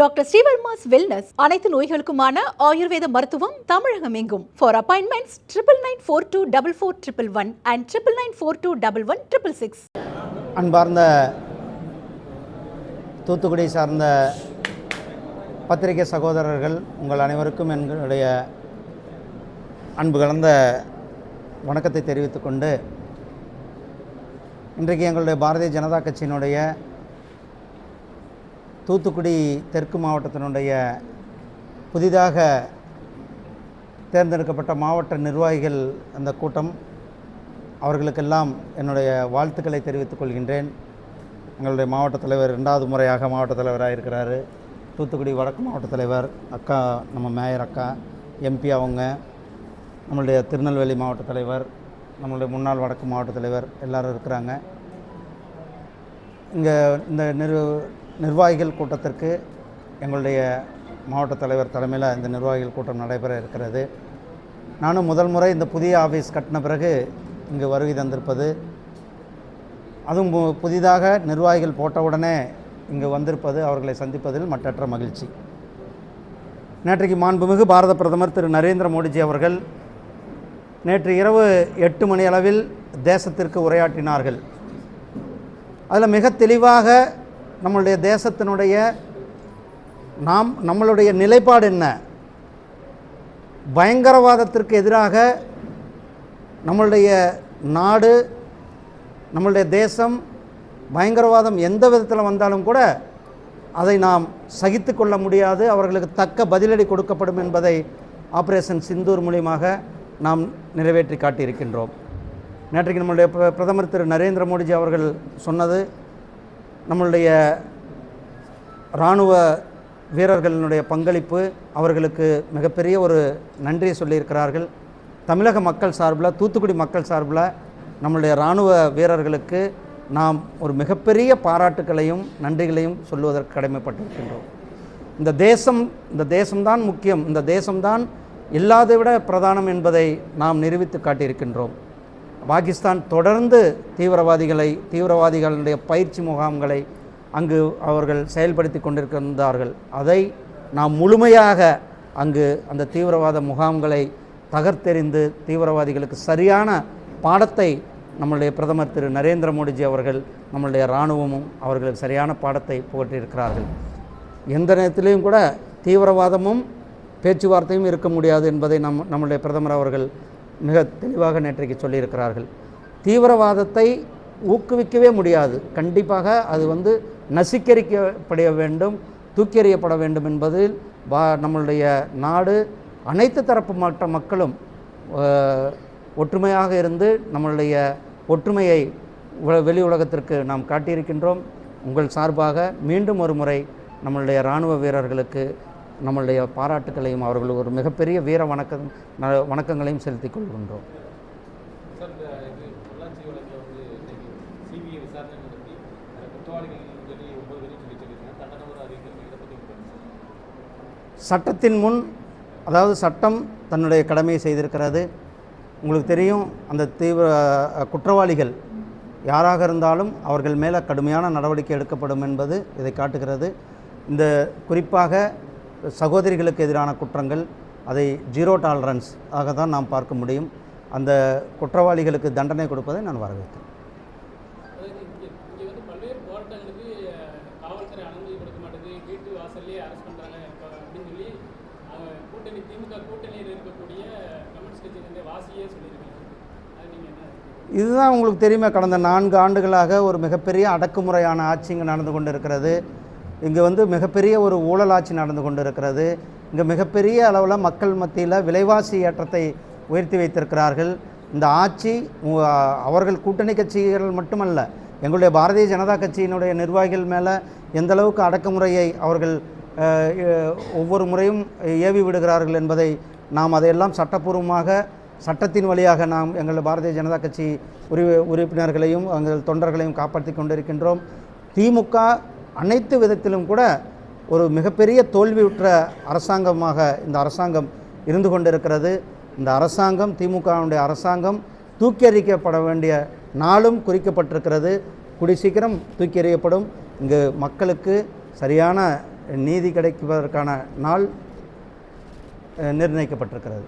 Doctor Srivarma's wellness அனைத்து நோய்களுக்குமான ஆயுர்வேத மருத்துவம் தமிழகம் எங்கும். For appointments 99424411 and 99421166. அன்பார்ந்த தூத்துக்குடி சார்ந்த பத்திரிகை சகோதரர்கள் உங்கள் அனைவருக்கும் எங்களுடைய அன்பு கலந்த வணக்கத்தை தெரிவித்துக் கொண்டு, இன்றைக்கு எங்களுடைய பாரதிய ஜனதா கட்சியினுடைய தூத்துக்குடி தெற்கு மாவட்டத்தினுடைய புதிதாக தேர்ந்தெடுக்கப்பட்ட மாவட்ட நிர்வாகிகள் அந்த கூட்டம், அவர்களுக்கெல்லாம் என்னுடைய வாழ்த்துக்களை தெரிவித்துக் கொள்கின்றேன். எங்களுடைய மாவட்ட தலைவர் 2வது முறையாக மாவட்ட தலைவராக இருக்கிறார். தூத்துக்குடி வடக்கு மாவட்ட தலைவர் அக்கா, நம்ம மேயர் அக்கா, எம்பி அவங்க, நம்மளுடைய திருநெல்வேலி மாவட்ட தலைவர், நம்மளுடைய முன்னாள் வடக்கு மாவட்ட தலைவர் எல்லோரும் இருக்கிறாங்க. இங்கே இந்த நிர்வாகிகள் கூட்டத்திற்கு எங்களுடைய மாவட்ட தலைவர் தலைமையில் இந்த நிர்வாகிகள் கூட்டம் நடைபெற இருக்கிறது. நானும் முதல் முறை இந்த புதிய ஆஃபீஸ் கட்டின பிறகு இங்கு வருகை தந்திருப்பது, அதுவும் புதிதாக நிர்வாகிகள் போட்டவுடனே இங்கு வந்திருப்பது, அவர்களை சந்திப்பதில் மற்றற்ற மகிழ்ச்சி. நேற்றைக்கு மாண்புமிகு பாரத பிரதமர் திரு நரேந்திர மோடிஜி அவர்கள் நேற்று இரவு 8 மணி அளவில் தேசத்திற்கு உரையாற்றினார்கள். அதில் மிக தெளிவாக நம்மளுடைய தேசத்தினுடைய நம்மளுடைய நிலைப்பாடு என்ன, பயங்கரவாதத்திற்கு எதிராக நம்மளுடைய நாடு, நம்மளுடைய தேசம், பயங்கரவாதம் எந்த விதத்தில் வந்தாலும் கூட அதை நாம் சகித்து கொள்ள முடியாது, அவர்களுக்கு தக்க பதிலடி கொடுக்கப்படும் என்பதை ஆபரேஷன் சிந்தூர் மூலியமாக நாம் நிறைவேற்றி காட்டியிருக்கின்றோம். நேற்றைக்கு நம்மளுடைய பிரதமர் திரு நரேந்திர மோடிஜி அவர்கள் சொன்னது, நம்மளுடைய இராணுவ வீரர்களினுடைய பங்களிப்பு, அவர்களுக்கு மிகப்பெரிய ஒரு நன்றியை சொல்லியிருக்கிறார்கள். தமிழக மக்கள் சார்பில், தூத்துக்குடி மக்கள் சார்பில் நம்மளுடைய இராணுவ வீரர்களுக்கு நாம் ஒரு மிகப்பெரிய பாராட்டுக்களையும் நன்றிகளையும் சொல்லுவதற்கு கடமைப்பட்டிருக்கின்றோம். இந்த தேசம்தான் முக்கியம், இந்த தேசம்தான் எல்லாதை விட பிரதானம் என்பதை நாம் நிரூபித்து காட்டியிருக்கின்றோம். பாகிஸ்தான் தொடர்ந்து தீவிரவாதிகளுடைய பயிற்சி முகாம்களை அங்கு அவர்கள் செயல்படுத்தி கொண்டிருக்கின்றார்கள். அதை நாம் முழுமையாக அங்கு அந்த தீவிரவாத முகாம்களை தகர்த்தெறிந்து தீவிரவாதிகளுக்கு சரியான பாடத்தை நம்முடைய பிரதமர் திரு நரேந்திர மோடிஜி அவர்கள், நம்முடைய இராணுவமும் அவர்களுக்கு சரியான பாடத்தை புகட்டியிருக்கிறார்கள். எந்த நேரத்திலையும் கூட தீவிரவாதமும் பேச்சுவார்த்தையும் இருக்க முடியாது என்பதை நம்முடைய பிரதமர் அவர்கள் மிக தெளிவாக நேற்றைக்கு சொல்லியிருக்கிறார்கள். தீவிரவாதத்தை ஊக்குவிக்கவே முடியாது, கண்டிப்பாக அது நசிக்கரிக்கப்பட வேண்டும், தூக்கி எறியப்பட வேண்டும் என்பதில் நம்மளுடைய நாடு அனைத்து தரப்பு மக்களும் ஒற்றுமையாக இருந்து நம்மளுடைய ஒற்றுமையை வெளி உலகத்திற்கு நாம் காட்டியிருக்கின்றோம். உங்கள் சார்பாக மீண்டும் ஒரு முறை நம்மளுடைய இராணுவ வீரர்களுக்கு நம்மளுடைய பாராட்டுக்களையும் அவர்கள் ஒரு மிகப்பெரிய வீர வணக்கங்களையும் செலுத்திக் கொள்கின்றோம். சட்டத்தின் முன், அதாவது சட்டம் தன்னுடைய கடமையை செய்திருக்கிறது. உங்களுக்கு தெரியும், அந்த குற்றவாளிகள் யாராக இருந்தாலும் அவர்கள் மேலே கடுமையான நடவடிக்கை எடுக்கப்படும் என்பது இதை காட்டுகிறது. இந்த குறிப்பாக சகோதரிகளுக்கு எதிரான குற்றங்கள், அதை 0 டாலரன்ஸ் ஆக தான் நாம் பார்க்க முடியும். அந்த குற்றவாளிகளுக்கு தண்டனை கொடுப்பதை நான் வரவேற்கிறேன். இதுதான் உங்களுக்கு தெரியுமா, கடந்த 4 ஆண்டுகளாக ஒரு மிகப்பெரிய அடக்குமுறையான ஆட்சி இங்கே நடந்து கொண்டு இருக்கிறது. இங்கே மிகப்பெரிய ஒரு ஊழல் ஆட்சி நடந்து கொண்டு இருக்கிறது. இங்கே மிகப்பெரிய அளவில் மக்கள் மத்தியில் விலைவாசி ஏற்றத்தை உயர்த்தி வைத்திருக்கிறார்கள். இந்த ஆட்சி அவர்கள் கூட்டணி கட்சிகள் மட்டுமல்ல, எங்களுடைய பாரதிய ஜனதா கட்சியினுடைய நிர்வாகிகள் மேலே எந்த அளவுக்கு அடக்குமுறையை அவர்கள் ஒவ்வொரு முறையும் ஏவி விடுகிறார்கள் என்பதை நாம் அதையெல்லாம் சட்டப்பூர்வமாக, சட்டத்தின் வழியாக நாம் எங்கள் பாரதிய ஜனதா கட்சி உறுப்பினர்களையும் எங்கள் தொண்டர்களையும் காப்பாற்றி கொண்டிருக்கின்றோம். திமுக அனைத்து விதத்திலும் கூட ஒரு மிகப்பெரிய தோல்வியுற்ற அரசாங்கமாக இந்த அரசாங்கம் இருந்து கொண்டிருக்கிறது. இந்த அரசாங்கம், திமுகவுடைய அரசாங்கம் தூக்கி எறியப்பட வேண்டிய நாளும் குறிக்கப்பட்டிருக்கிறது. கூடிய சீக்கிரம் தூக்கி எறியப்படும். இங்கு மக்களுக்கு சரியான நீதி கிடைப்பதற்கான நாள் நிர்ணயிக்கப்பட்டிருக்கிறது.